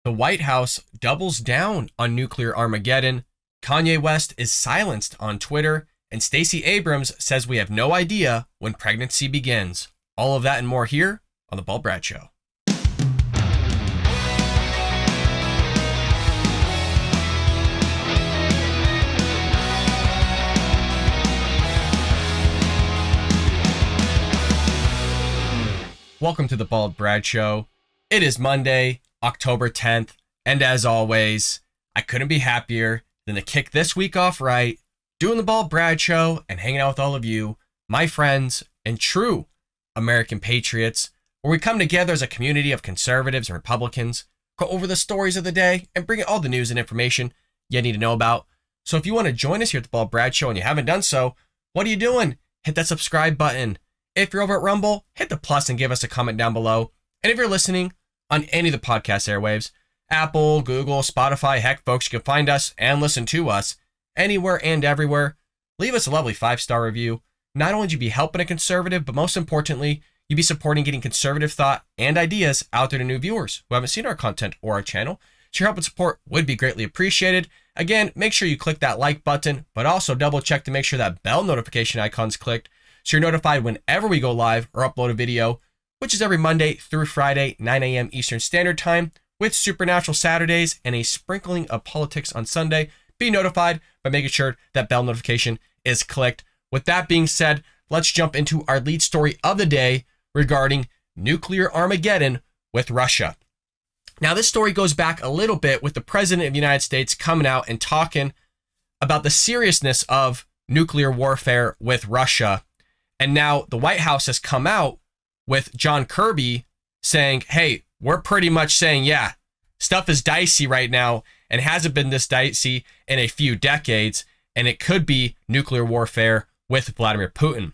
The White House doubles down on nuclear Armageddon. Kanye West is silenced on Twitter. And Stacey Abrams says we have no idea when pregnancy begins. All of that and more here on The Bald Brad Show. Welcome to The Bald Brad Show. It is Monday, October 10th, and as always, I couldn't be happier than to kick this week off right, doing The Bald Brad Show and hanging out with all of you, my friends and true American patriots, where we come together as a community of conservatives and Republicans, go over the stories of the day, and bring you all the news and information you need to know about. So if you want to join us here at The Bald Brad Show and you haven't done so, what are you doing? Hit that subscribe button. If you're over at Rumble, hit the plus and give us a comment down below. And if you're listening on any of the podcast airwaves, Apple, Google, Spotify, heck, folks, you can find us and listen to us anywhere and everywhere. Leave us a lovely 5-star review. Not only do you be helping a conservative, but most importantly, you'd be supporting getting conservative thought and ideas out there to new viewers who haven't seen our content or our channel. So your help and support would be greatly appreciated. Again, make sure you click that like button, but also double check to make sure that bell notification icon's clicked so you're notified whenever we go live or upload a video, which is every Monday through Friday, 9 a.m. Eastern Standard Time, with Supernatural Saturdays and a sprinkling of politics on Sunday. Be notified by making sure that bell notification is clicked. With that being said, let's jump into our lead story of the day regarding nuclear Armageddon with Russia. Now, this story goes back a little bit with the President of the United States coming out and talking about the seriousness of nuclear warfare with Russia. And now the White House has come out with John Kirby saying, hey, we're pretty much saying, yeah, stuff is dicey right now and hasn't been this dicey in a few decades, and it could be nuclear warfare with Vladimir Putin.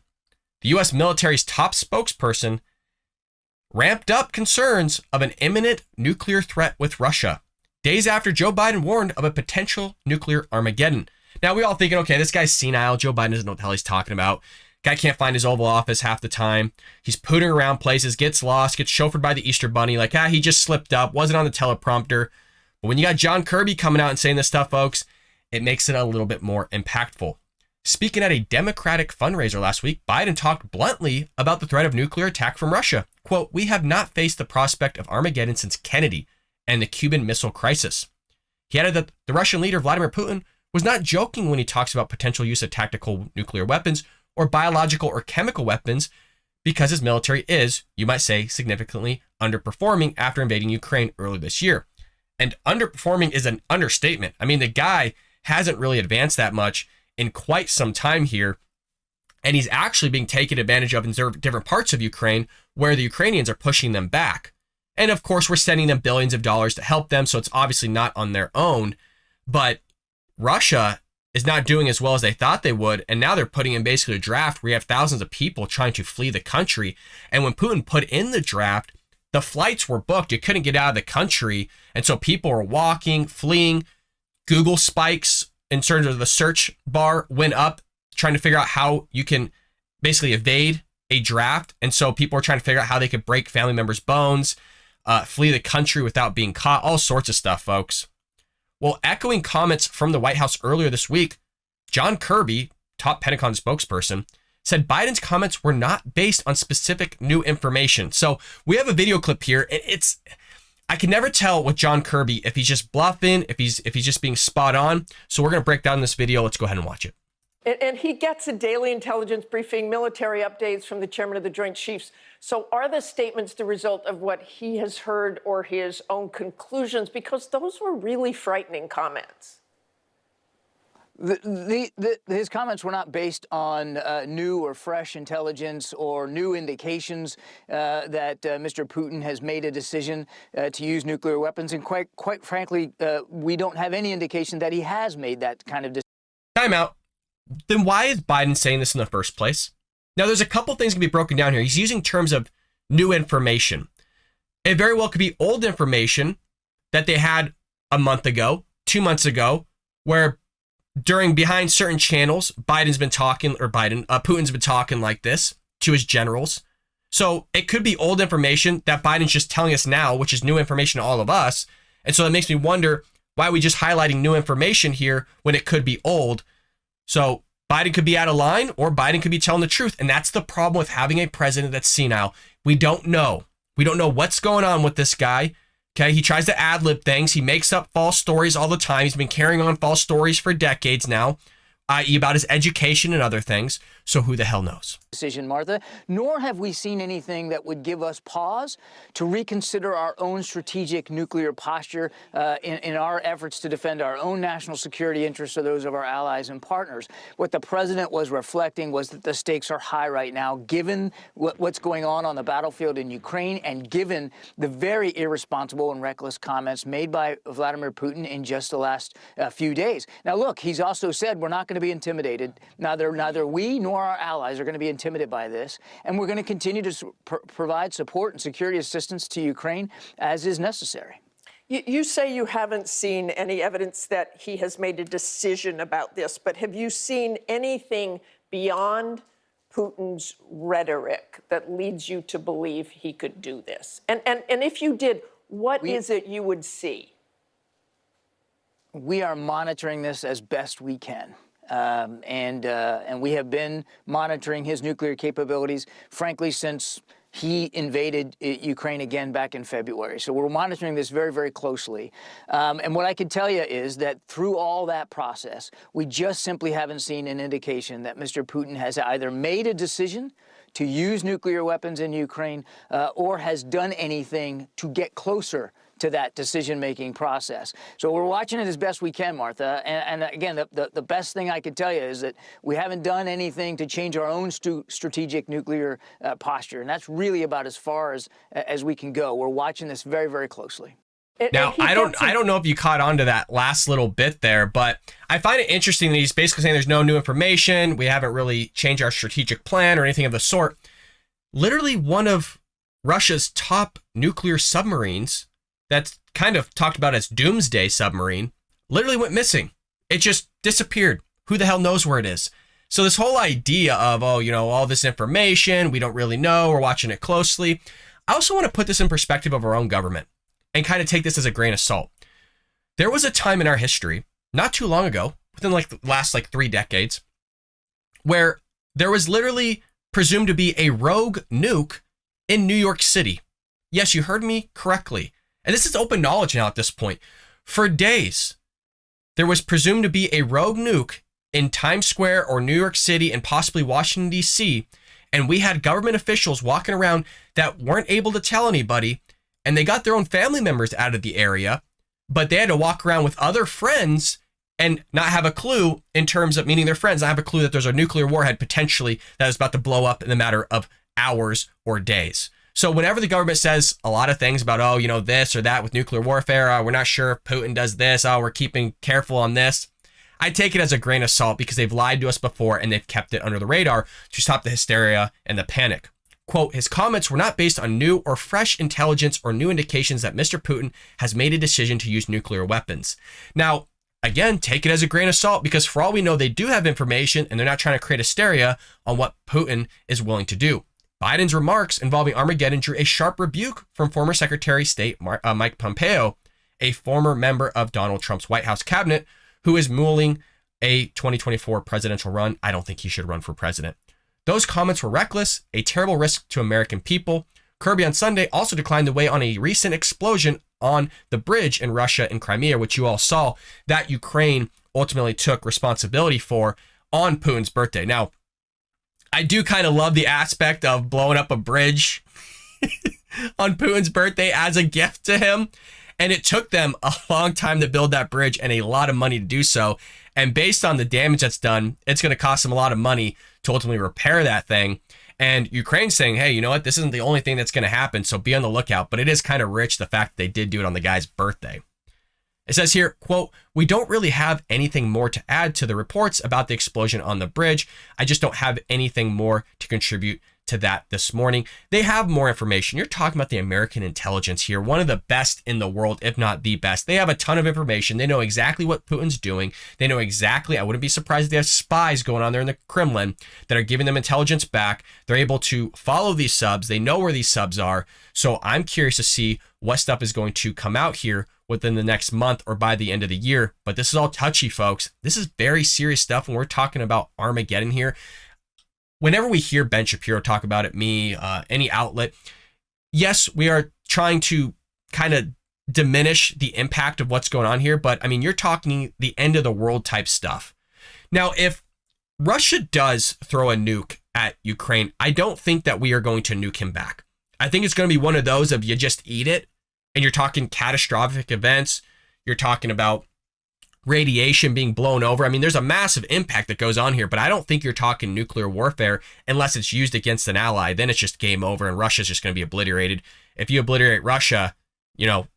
The U.S. military's top spokesperson ramped up concerns of an imminent nuclear threat with Russia, days after Joe Biden warned of a potential nuclear Armageddon. Now, we all thinking, okay, this guy's senile. Joe Biden doesn't know what the hell he's talking about. Guy can't find his Oval Office half the time. He's putting around places, gets lost, gets chauffeured by the Easter Bunny. Like, he just slipped up, wasn't on the teleprompter. But when you got John Kirby coming out and saying this stuff, folks, it makes it a little bit more impactful. Speaking at a Democratic fundraiser last week, Biden talked bluntly about the threat of nuclear attack from Russia. Quote, we have not faced the prospect of Armageddon since Kennedy and the Cuban Missile Crisis. He added that the Russian leader, Vladimir Putin, was not joking when he talks about potential use of tactical nuclear weapons or biological or chemical weapons, because his military is, you might say, significantly underperforming after invading Ukraine earlier this year. And underperforming is an understatement. I mean, the guy hasn't really advanced that much in quite some time here, and he's actually being taken advantage of in different parts of Ukraine where the Ukrainians are pushing them back. And of course, we're sending them billions of dollars to help them, so it's obviously not on their own. But Russia is not doing as well as they thought they would, and now they're putting in basically a draft where you have thousands of people trying to flee the country. And when Putin put in the draft, the flights were booked. You couldn't get out of the country, and so people were walking, fleeing. Google spikes in terms of the search bar went up, trying to figure out how you can basically evade a draft. And so people were trying to figure out how they could break family members' bones, flee the country without being caught, all sorts of stuff, folks. Well, echoing comments from the White House earlier this week, John Kirby, top Pentagon spokesperson, said Biden's comments were not based on specific new information. So we have a video clip here. I can never tell with John Kirby if he's just bluffing, if he's just being spot on. So we're going to break down this video. Let's go ahead and watch it. And he gets a daily intelligence briefing, military updates from the chairman of the Joint Chiefs. So are the statements the result of what he has heard or his own conclusions? Because those were really frightening comments. His comments were not based on new or fresh intelligence or new indications that Mr. Putin has made a decision to use nuclear weapons. And quite frankly, we don't have any indication that he has made that kind of decision. Time out. Then why is Biden saying this in the first place? Now, there's a couple things can be broken down here. He's using terms of new information. It very well could be old information that they had a month ago, 2 months ago, where behind certain channels, Putin's been talking like this to his generals. So it could be old information that Biden's just telling us now, which is new information to all of us. And so that makes me wonder, why are we just highlighting new information here when it could be old? So Biden could be out of line, or Biden could be telling the truth. And that's the problem with having a president that's senile. We don't know. We don't know what's going on with this guy. Okay, he tries to ad-lib things. He makes up false stories all the time. He's been carrying on false stories for decades now, i.e. about his education and other things. So who the hell knows? Decision, Martha, nor have we seen anything that would give us pause to reconsider our own strategic nuclear posture in our efforts to defend our own national security interests or those of our allies and partners. What the president was reflecting was that the stakes are high right now, given what's going on the battlefield in Ukraine, and given the very irresponsible and reckless comments made by Vladimir Putin in just the last few days. Now, look, he's also said we're not going to be intimidated. Neither we nor our allies are going to be intimidated by this, and we're going to continue to provide support and security assistance to Ukraine as is necessary. You say you haven't seen any evidence that he has made a decision about this, but have you seen anything beyond Putin's rhetoric that leads you to believe he could do this? And if you did, what is it you would see? We are monitoring this as best we can. And we have been monitoring his nuclear capabilities, frankly, since he invaded Ukraine again back in February. So we're monitoring this very, very closely. And what I can tell you is that through all that process, we just simply haven't seen an indication that Mr. Putin has either made a decision to use nuclear weapons in Ukraine or has done anything to get closer to that decision-making process. So we're watching it as best we can, Martha. And again, the best thing I could tell you is that we haven't done anything to change our own strategic nuclear posture. And that's really about as far as we can go. We're watching this very, very closely. Now, I don't know if you caught on to that last little bit there, but I find it interesting that he's basically saying there's no new information. We haven't really changed our strategic plan or anything of the sort. Literally one of Russia's top nuclear submarines, that's kind of talked about as doomsday submarine, literally went missing. It just disappeared. Who the hell knows where it is? So this whole idea of, all this information, we don't really know, we're watching it closely. I also want to put this in perspective of our own government and kind of take this as a grain of salt. There was a time in our history, not too long ago, within the last 3 decades, where there was literally presumed to be a rogue nuke in New York City. Yes, you heard me correctly. And this is open knowledge now at this point. For days, there was presumed to be a rogue nuke in Times Square or New York City and possibly Washington, D.C. And we had government officials walking around that weren't able to tell anybody. And they got their own family members out of the area, but they had to walk around with other friends and not have a clue in terms of, meaning their friends, not have a clue that there's a nuclear warhead potentially that is about to blow up in the matter of hours or days. So whenever the government says a lot of things about, this or that with nuclear warfare, we're not sure if Putin does this, we're keeping careful on this, I take it as a grain of salt because they've lied to us before and they've kept it under the radar to stop the hysteria and the panic. Quote, his comments were not based on new or fresh intelligence or new indications that Mr. Putin has made a decision to use nuclear weapons. Now, again, take it as a grain of salt because for all we know, they do have information and they're not trying to create hysteria on what Putin is willing to do. Biden's remarks involving Armageddon drew a sharp rebuke from former Secretary of State Mike Pompeo, a former member of Donald Trump's White House cabinet, who is mulling a 2024 presidential run. I don't think he should run for president. Those comments were reckless, a terrible risk to American people. Kirby on Sunday also declined to weigh on a recent explosion on the bridge in Russia and Crimea, which you all saw that Ukraine ultimately took responsibility for on Putin's birthday. Now, I do kind of love the aspect of blowing up a bridge on Putin's birthday as a gift to him. And it took them a long time to build that bridge and a lot of money to do so. And based on the damage that's done, it's going to cost them a lot of money to ultimately repair that thing. And Ukraine's saying, hey, you know what? This isn't the only thing that's going to happen. So be on the lookout. But it is kind of rich, the fact that they did do it on the guy's birthday. It says here, quote, we don't really have anything more to add to the reports about the explosion on the bridge. I just don't have anything more to contribute to that this morning. They have more information. You're talking about the American intelligence here, one of the best in the world, if not the best. They have a ton of information. They know exactly what Putin's doing. They know exactly, I wouldn't be surprised if they have spies going on there in the Kremlin that are giving them intelligence back. They're able to follow these subs. They know where these subs are. So I'm curious to see what stuff is going to come out here within the next month or by the end of the year. But this is all touchy, folks. This is very serious stuff when we're talking about Armageddon here. Whenever we hear Ben Shapiro talk about it, any outlet, yes, we are trying to kind of diminish the impact of what's going on here. But I mean, you're talking the end of the world type stuff. Now, if Russia does throw a nuke at Ukraine, I don't think that we are going to nuke him back. I think it's going to be one of those of you just eat it, and you're talking catastrophic events. You're talking about radiation being blown over. I mean, there's a massive impact that goes on here, but I don't think you're talking nuclear warfare unless it's used against an ally. Then it's just game over, and Russia's just going to be obliterated. If you obliterate Russia,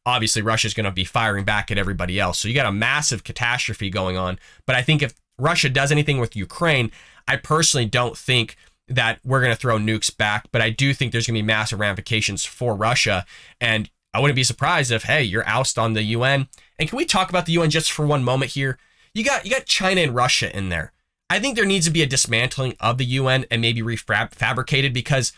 obviously Russia's going to be firing back at everybody else. So you got a massive catastrophe going on. But I think if Russia does anything with Ukraine, I personally don't think that we're going to throw nukes back, but I do think there's going to be massive ramifications for Russia. And I wouldn't be surprised if, hey, you're ousted on the UN. And can we talk about the UN just for one moment here? You got China and Russia in there. I think there needs to be a dismantling of the UN and maybe refabricated, because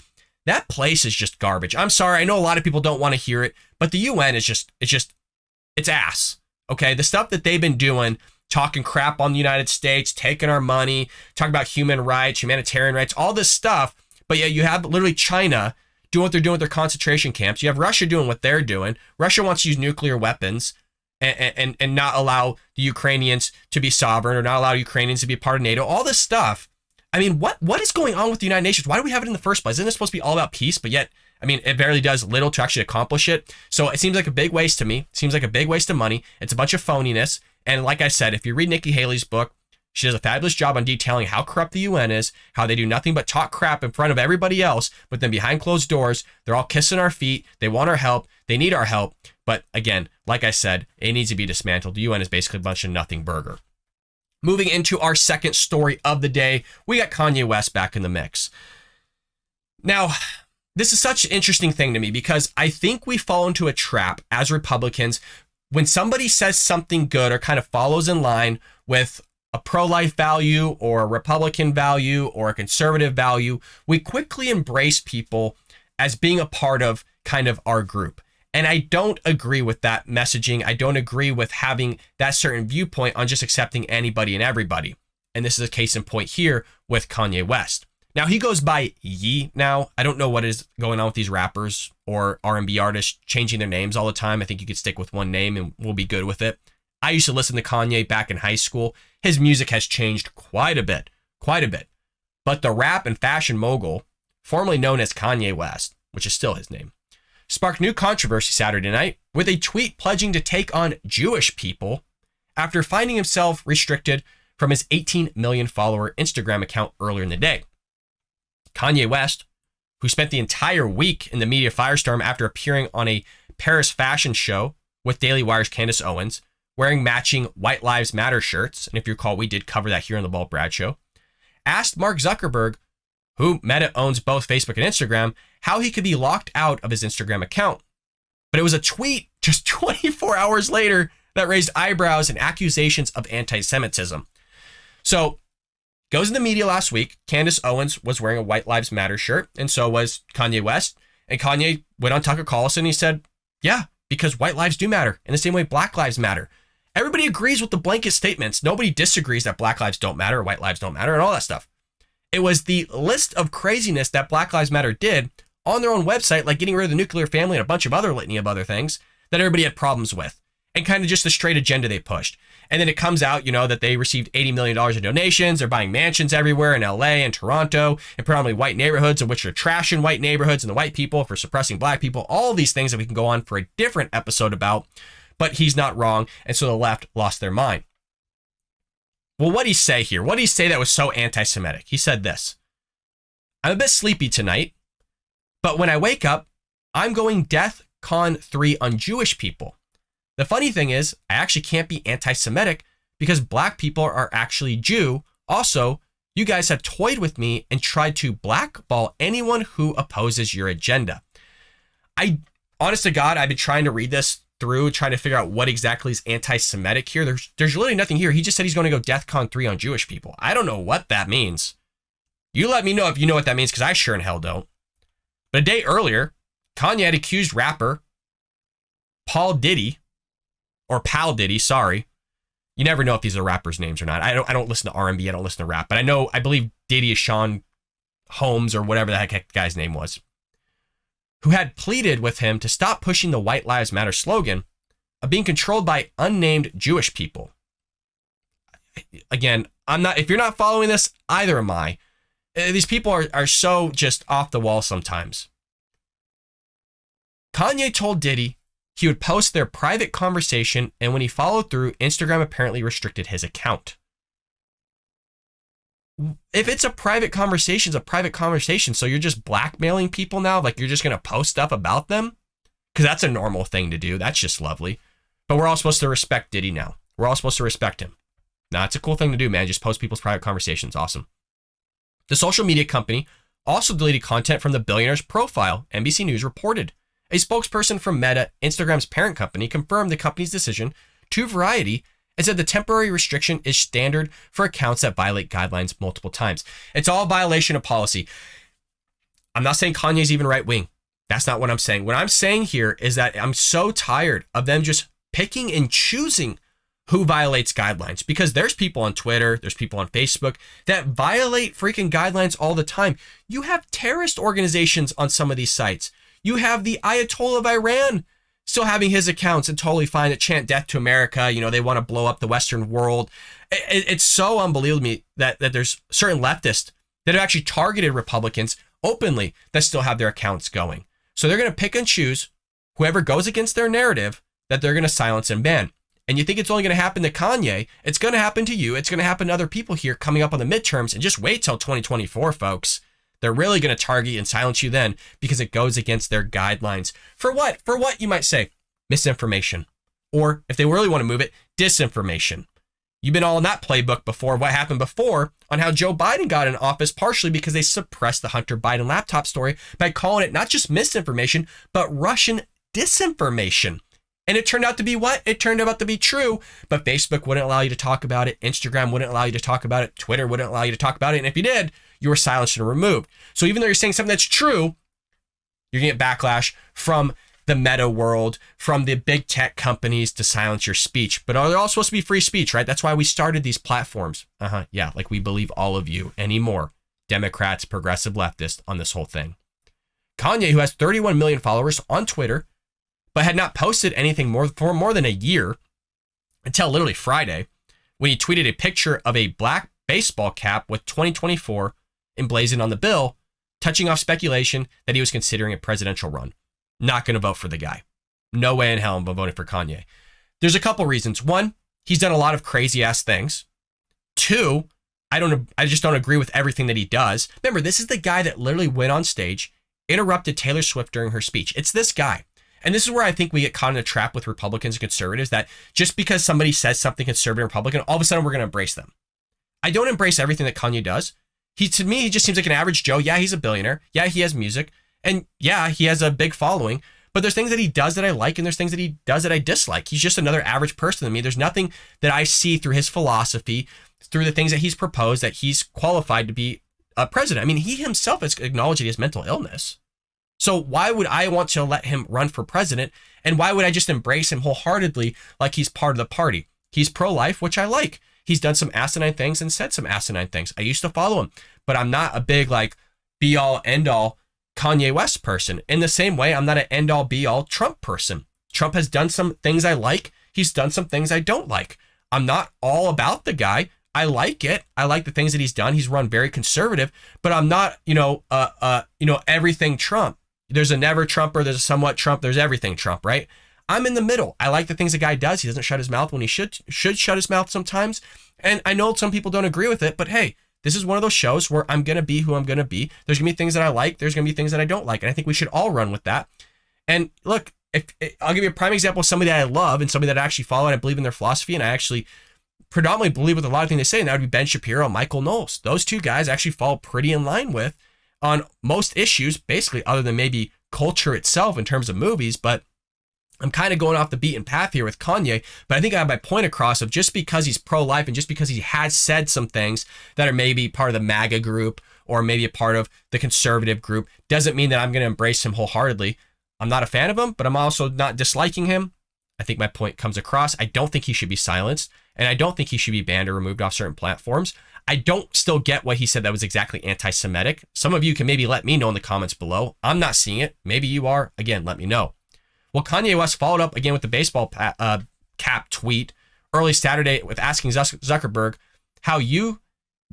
that place is just garbage. I'm sorry. I know a lot of people don't want to hear it, but the UN is it's ass. Okay. The stuff that they've been doing, talking crap on the United States, taking our money, talking about human rights, humanitarian rights, all this stuff. But yeah, you have literally China doing what they're doing with their concentration camps. You have Russia doing what they're doing. Russia wants to use nuclear weapons and not allow the Ukrainians to be sovereign, or not allow Ukrainians to be a part of NATO, all this stuff. I mean, what is going on with the United Nations? Why do we have it in the first place? Isn't it supposed to be all about peace? But yet, I mean, it barely does little to actually accomplish it. So it seems like a big waste to me. It seems like a big waste of money. It's a bunch of phoniness. And like I said, if you read Nikki Haley's book, she does a fabulous job on detailing how corrupt the UN is, how they do nothing but talk crap in front of everybody else, but then behind closed doors, they're all kissing our feet. They want our help. They need our help. But again, like I said, it needs to be dismantled. The UN is basically a bunch of nothing burger. Moving into our second story of the day, we got Kanye West back in the mix. Now, this is such an interesting thing to me, because I think we fall into a trap as Republicans when somebody says something good or kind of follows in line with a pro-life value or a Republican value or a conservative value. We quickly embrace people as being a part of kind of our group. And I don't agree with that messaging. I don't agree with having that certain viewpoint on just accepting anybody and everybody. And this is a case in point here with Kanye West. Now, he goes by Ye now. I don't know what is going on with these rappers or R&B artists changing their names all the time. I think you could stick with one name and we'll be good with it. I used to listen to Kanye back in high school. His music has changed quite a bit. But the rap and fashion mogul, formerly known as Kanye West, which is still his name, sparked new controversy Saturday night with a tweet pledging to take on Jewish people after finding himself restricted from his 18 million follower Instagram account earlier in the day. Kanye West, who spent the entire week in the media firestorm after appearing on a Paris fashion show with Daily Wire's Candace Owens, wearing matching White Lives Matter shirts, and if you recall, we did cover that here on the Bald Brad Show, asked Mark Zuckerberg, who Meta owns both Facebook and Instagram, how he could be locked out of his Instagram account. But it was a tweet just 24 hours later that raised eyebrows and accusations of anti-Semitism. So, goes in the media last week. Candace Owens was wearing a White Lives Matter shirt, and so was Kanye West. And Kanye went on Tucker Carlson and he said, yeah, because white lives do matter in the same way Black lives matter. Everybody agrees with the blanket statements. Nobody disagrees that Black lives don't matter, or white lives don't matter, and all that stuff. It was the list of craziness that Black Lives Matter did on their own website, like getting rid of the nuclear family and a bunch of other litany of other things that everybody had problems with, and kind of just the straight agenda they pushed. And then it comes out, that they received $80 million in donations. They're buying mansions everywhere in LA and Toronto, and predominantly white neighborhoods, of which are trashing white neighborhoods and the white people for suppressing Black people. All these things that we can go on for a different episode about, but he's not wrong. And so the left lost their mind. Well, what did he say here? What did he say that was so anti-Semitic? He said this: I'm a bit sleepy tonight, but when I wake up, I'm going DEFCON 3 on Jewish people. The funny thing is, I actually can't be anti-Semitic because Black people are actually Jew. Also, you guys have toyed with me and tried to blackball anyone who opposes your agenda. Honest to God, I've been trying to read this through, trying to figure out what exactly is anti-Semitic here. There's literally nothing here. He just said he's going to go DEFCON 3 on Jewish people. I don't know what that means. You let me know if you know what that means, because I sure in hell don't. But a day earlier, Kanye had accused rapper Paul Diddy, or Pal Diddy, sorry. You never know if these are rappers' names or not. I don't listen to R&B, I don't listen to rap, but I believe Diddy is Sean Holmes or whatever the heck the guy's name was, who had pleaded with him to stop pushing the White Lives Matter slogan of being controlled by unnamed Jewish people. Again, if you're not following this, either am I. These people are so just off the wall sometimes. Kanye told Diddy he would post their private conversation, and when he followed through, Instagram apparently restricted his account. If it's a private conversation, it's a private conversation, so you're just blackmailing people now? Like you're just going to post stuff about them? Because that's a normal thing to do. That's just lovely. But we're all supposed to respect Diddy now. We're all supposed to respect him. Now, it's a cool thing to do, man. Just post people's private conversations. Awesome. The social media company also deleted content from the billionaire's profile, NBC News reported. A spokesperson from Meta, Instagram's parent company, confirmed the company's decision to Variety and said the temporary restriction is standard for accounts that violate guidelines multiple times. It's all a violation of policy. I'm not saying Kanye's even right wing. That's not what I'm saying. What I'm saying here is that I'm so tired of them just picking and choosing who violates guidelines, because there's people on Twitter, there's people on Facebook that violate freaking guidelines all the time. You have terrorist organizations on some of these sites. You have the Ayatollah of Iran still having his accounts and totally fine to chant death to America. You know, they want to blow up the Western world. It's so unbelievable to me that there's certain leftists that have actually targeted Republicans openly that still have their accounts going. So they're going to pick and choose whoever goes against their narrative that they're going to silence and ban. And you think it's only going to happen to Kanye? It's going to happen to you. It's going to happen to other people here coming up on the midterms. And just wait till 2024, folks. They're really going to target and silence you then because it goes against their guidelines. For what? For what, you might say? Misinformation. Or if they really want to move it, disinformation. You've been all in that playbook before. What happened before on how Joe Biden got in office, partially because they suppressed the Hunter Biden laptop story by calling it not just misinformation, but Russian disinformation. And it turned out to be what? It turned out to be true, but Facebook wouldn't allow you to talk about it. Instagram wouldn't allow you to talk about it. Twitter wouldn't allow you to talk about it. And if you did, you were silenced and removed. So even though you're saying something that's true, you're going to get backlash from the meta world, from the big tech companies to silence your speech. But they're all supposed to be free speech, right? That's why we started these platforms. Yeah, like we believe all of you anymore. Democrats, progressive leftists on this whole thing. Kanye, who has 31 million followers on Twitter, but had not posted anything for more than a year until literally Friday, when he tweeted a picture of a black baseball cap with 2024 emblazoned on the bill, touching off speculation that he was considering a presidential run. Not going to vote for the guy. No way in hell I'm voting for Kanye. There's a couple reasons. One, he's done a lot of crazy ass things. Two, I just don't agree with everything that he does. Remember, this is the guy that literally went on stage, interrupted Taylor Swift during her speech. It's this guy. And this is where I think we get caught in a trap with Republicans and conservatives, that just because somebody says something conservative and Republican, all of a sudden we're going to embrace them. I don't embrace everything that Kanye does. To me, he just seems like an average Joe. Yeah, he's a billionaire. Yeah, he has music. And yeah, he has a big following. But there's things that he does that I like, and there's things that he does that I dislike. He's just another average person to me. There's nothing that I see through his philosophy, through the things that he's proposed, that he's qualified to be a president. I mean, he himself has acknowledged that he has mental illness. So why would I want to let him run for president? And why would I just embrace him wholeheartedly like he's part of the party? He's pro-life, which I like. He's done some asinine things and said some asinine things. I used to follow him, but I'm not a big be-all, end-all Kanye West person. In the same way, I'm not an end-all, be-all Trump person. Trump has done some things I like. He's done some things I don't like. I'm not all about the guy. I like it. I like the things that he's done. He's run very conservative, but I'm not, everything Trump. There's a never Trumper, there's a somewhat Trump, there's everything Trump, right? I'm in the middle. I like the things the guy does. He doesn't shut his mouth when he should shut his mouth sometimes. And I know some people don't agree with it, but hey, this is one of those shows where I'm going to be who I'm going to be. There's going to be things that I like. There's going to be things that I don't like. And I think we should all run with that. And look, I'll give you a prime example of somebody that I love and somebody that I actually follow and I believe in their philosophy. And I actually predominantly believe with a lot of things they say. And that would be Ben Shapiro and Michael Knowles. Those two guys actually fall pretty in line with on most issues, basically, other than maybe culture itself in terms of movies. But I'm kind of going off the beaten path here with Kanye, but I think I have my point across of just because he's pro-life and just because he has said some things that are maybe part of the MAGA group or maybe a part of the conservative group doesn't mean that I'm going to embrace him wholeheartedly. I'm not a fan of him, but I'm also not disliking him. I think my point comes across. I don't think he should be silenced, and I don't think he should be banned or removed off certain platforms. I don't still get what he said that was exactly anti-Semitic. Some of you can maybe let me know in the comments below. I'm not seeing it. Maybe you are. Again, let me know. Well, Kanye West followed up again with the baseball cap tweet early Saturday with asking Zuckerberg how you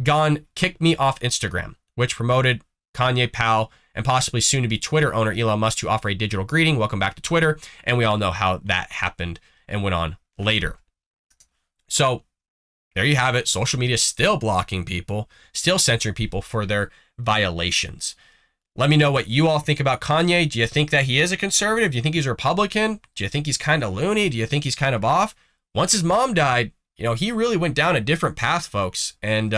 gone kicked me off Instagram, which promoted Kanye pal and possibly soon to be Twitter owner Elon Musk to offer a digital greeting. Welcome back to Twitter. And we all know how that happened and went on later. So there you have it. Social media still blocking people, still censoring people for their violations. Let me know what you all think about Kanye. Do you think that he is a conservative? Do you think he's a Republican? Do you think he's kind of loony? Do you think he's kind of off? Once his mom died, he really went down a different path, folks. And,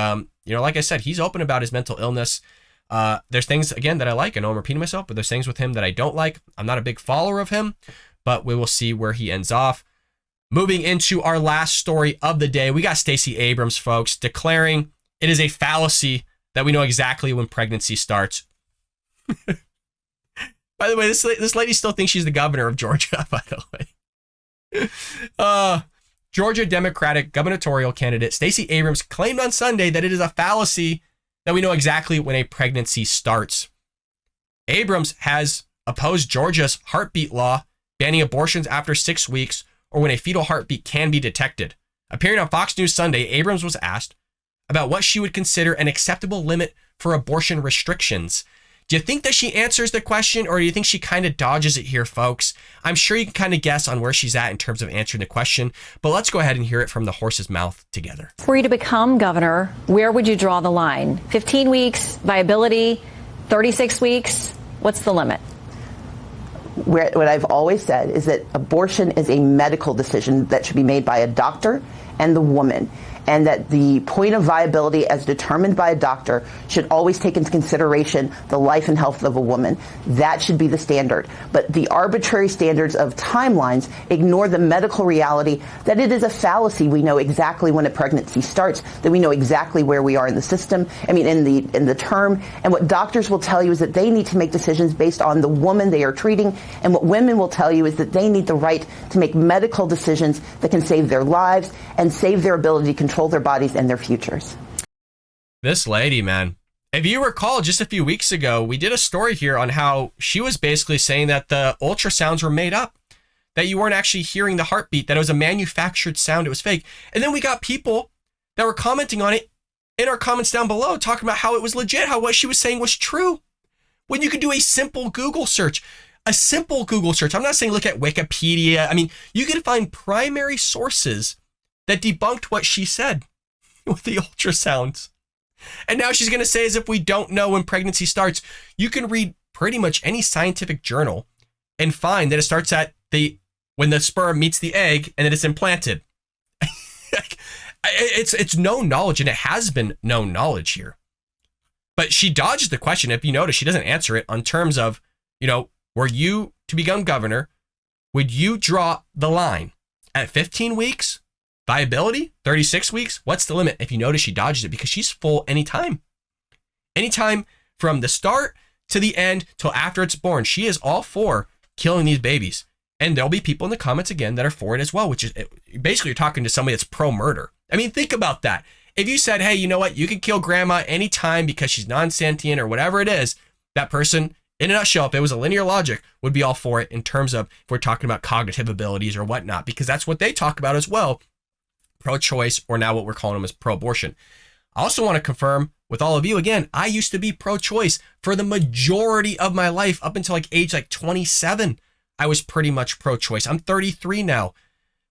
like I said, he's open about his mental illness. There's things, again, that I like. I know I'm repeating myself, but there's things with him that I don't like. I'm not a big follower of him, but we will see where he ends off. Moving into our last story of the day, we got Stacey Abrams, folks, declaring it is a fallacy that we know exactly when pregnancy starts. By the way, this lady still thinks she's the governor of Georgia, by the way. Georgia Democratic gubernatorial candidate Stacey Abrams claimed on Sunday that it is a fallacy that we know exactly when a pregnancy starts. Abrams has opposed Georgia's heartbeat law, banning abortions after 6 weeks or when a fetal heartbeat can be detected. Appearing on Fox News Sunday, Abrams was asked about what she would consider an acceptable limit for abortion restrictions. Do you think that she answers the question, or do you think she kind of dodges it here, folks? I'm sure you can kind of guess on where she's at in terms of answering the question, but let's go ahead and hear it from the horse's mouth together. Were you to become governor, where would you draw the line? 15 weeks, viability, 36 weeks? What's the limit? What I've always said is that abortion is a medical decision that should be made by a doctor and the woman, and that the point of viability as determined by a doctor should always take into consideration the life and health of a woman. That should be the standard. But the arbitrary standards of timelines ignore the medical reality that it is a fallacy. We know exactly when a pregnancy starts, that we know exactly where we are in the system, in the term. And what doctors will tell you is that they need to make decisions based on the woman they are treating. And what women will tell you is that they need the right to make medical decisions that can save their lives and save their ability to control their bodies and their futures. This lady, man. If you recall, just a few weeks ago, we did a story here on how she was basically saying that the ultrasounds were made up, that you weren't actually hearing the heartbeat, that it was a manufactured sound, it was fake. And then we got people that were commenting on it in our comments down below, talking about how it was legit, how what she was saying was true. When you could do a simple Google search. A simple Google search. I'm not saying look at Wikipedia. You can find primary sources that debunked what she said with the ultrasounds. And now she's going to say as if we don't know when pregnancy starts. You can read pretty much any scientific journal and find that it starts at when the sperm meets the egg and then it's implanted. It's known knowledge, and it has been known knowledge here. But she dodges the question. If you notice, she doesn't answer it on terms of, were you to become governor, would you draw the line at 15 weeks? Viability, 36 weeks. What's the limit? If you notice, she dodges it because she's full anytime. Anytime from the start to the end till after it's born. She is all for killing these babies. And there'll be people in the comments again that are for it as well, which is basically you're talking to somebody that's pro-murder. Think about that. If you said, hey, you know what? You can kill grandma anytime because she's non-sentient or whatever it is, that person, in a nutshell, if it was a linear logic, would be all for it in terms of if we're talking about cognitive abilities or whatnot, because that's what they talk about as well. Pro-choice, or now what we're calling them is pro-abortion. I also want to confirm with all of you, again, I used to be pro-choice for the majority of my life up until age 27. I was pretty much pro-choice. I'm 33 now.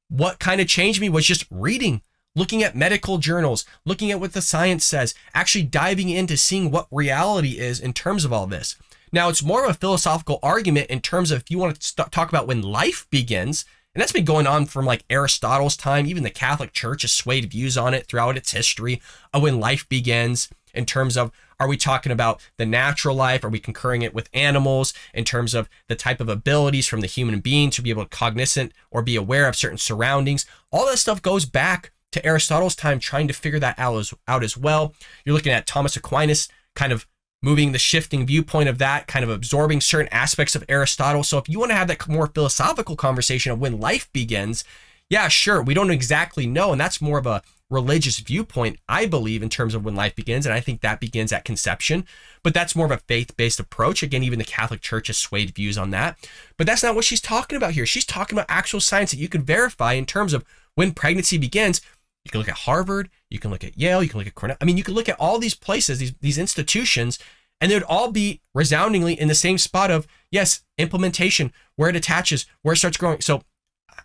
What kind of changed me was just reading, looking at medical journals, looking at what the science says, actually diving into seeing what reality is in terms of all this. Now, it's more of a philosophical argument in terms of if you want to talk about when life begins. And that's been going on from Aristotle's time. Even the Catholic Church has swayed views on it throughout its history of when life begins in terms of, are we talking about the natural life? Are we concurring it with animals in terms of the type of abilities from the human being to be able to cognizant or be aware of certain surroundings? All that stuff goes back to Aristotle's time, trying to figure that out as well. You're looking at Thomas Aquinas kind of moving the shifting viewpoint of that, kind of absorbing certain aspects of Aristotle. So if you want to have that more philosophical conversation of when life begins, yeah, sure, we don't exactly know. And that's more of a religious viewpoint, I believe, in terms of when life begins. And I think that begins at conception. But that's more of a faith-based approach. Again, even the Catholic Church has swayed views on that. But that's not what she's talking about here. She's talking about actual science that you can verify in terms of when pregnancy begins. You can look at Harvard, you can look at Yale, you can look at Cornell. I mean, you can look at all these places, these institutions, and they would all be resoundingly in the same spot of, yes, implementation, where it attaches, where it starts growing. So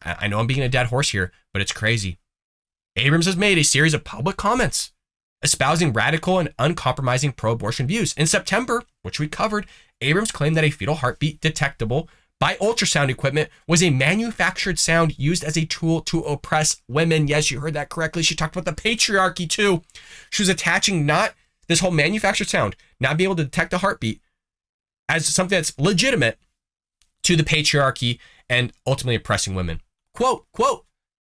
I know I'm being a dead horse here, but it's crazy. Abrams has made a series of public comments espousing radical and uncompromising pro-abortion views. In September, which we covered, Abrams claimed that a fetal heartbeat detectable by ultrasound equipment was a manufactured sound used as a tool to oppress women. Yes, you heard that correctly. She talked about the patriarchy too. She was attaching not this whole manufactured sound, not being able to detect a heartbeat, as something that's legitimate to the patriarchy and ultimately oppressing women. Quote,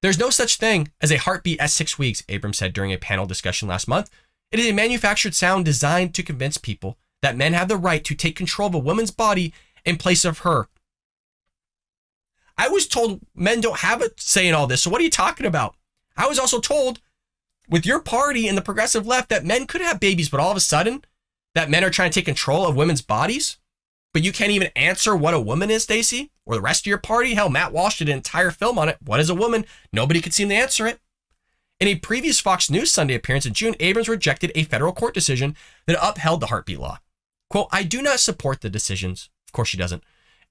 there's no such thing as a heartbeat at 6 weeks, Abrams said during a panel discussion last month. It is a manufactured sound designed to convince people that men have the right to take control of a woman's body in place of her. I was told men don't have a say in all this. So what are you talking about? I was also told with your party and the progressive left that men could have babies, but all of a sudden that men are trying to take control of women's bodies. But you can't even answer what a woman is, Stacey, or the rest of your party. Hell, Matt Walsh did an entire film on it. What is a woman? Nobody could seem to answer it. In a previous Fox News Sunday appearance in June, Abrams rejected a federal court decision that upheld the heartbeat law. Quote, I do not support the decisions. Of course she doesn't.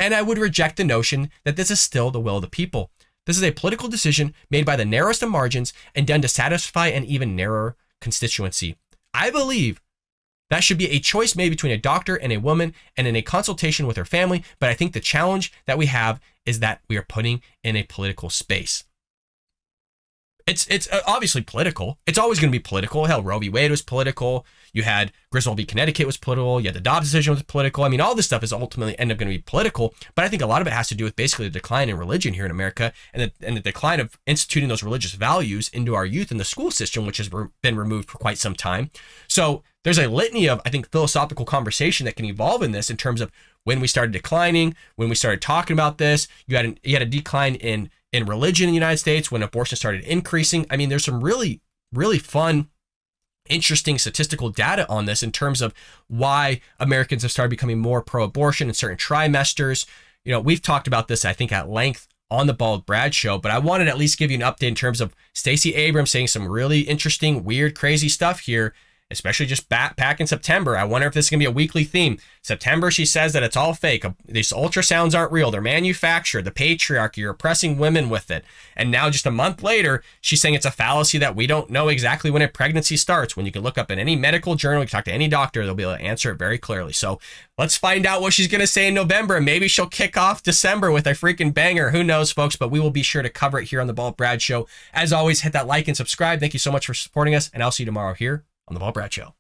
And I would reject the notion that this is still the will of the people. This is a political decision made by the narrowest of margins and done to satisfy an even narrower constituency. I believe that should be a choice made between a doctor and a woman and in a consultation with her family. But I think the challenge that we have is that we are putting in a political space. It's obviously political. It's always going to be political. Hell, Roe v. Wade was political. You had Griswold v. Connecticut was political. You had the Dobbs decision was political. I mean, all this stuff is ultimately end up going to be political. But I think a lot of it has to do with basically the decline in religion here in America and the decline of instituting those religious values into our youth in the school system, which has been removed for quite some time. So there's a litany of, I think, philosophical conversation that can evolve in this in terms of when we started declining, when we started talking about this. You had a decline in religion in the United States when abortion started increasing. I mean, there's some really, really fun, interesting statistical data on this in terms of why Americans have started becoming more pro-abortion in certain trimesters. You know, we've talked about this, I think, at length on the Bald Brad Show, but I wanted to at least give you an update in terms of Stacey Abrams saying some really interesting, weird, crazy stuff here, especially just back in September. I wonder if this is going to be a weekly theme. September, she says that it's all fake. These ultrasounds aren't real. They're manufactured. The patriarchy, you're oppressing women with it. And now just a month later, she's saying it's a fallacy that we don't know exactly when a pregnancy starts. When you can look up in any medical journal, you can talk to any doctor, they'll be able to answer it very clearly. So let's find out what she's going to say in November. And maybe she'll kick off December with a freaking banger. Who knows, folks? But we will be sure to cover it here on the Bald Brad Show. As always, hit that like and subscribe. Thank you so much for supporting us. And I'll see you tomorrow here on the Bald Brad Show.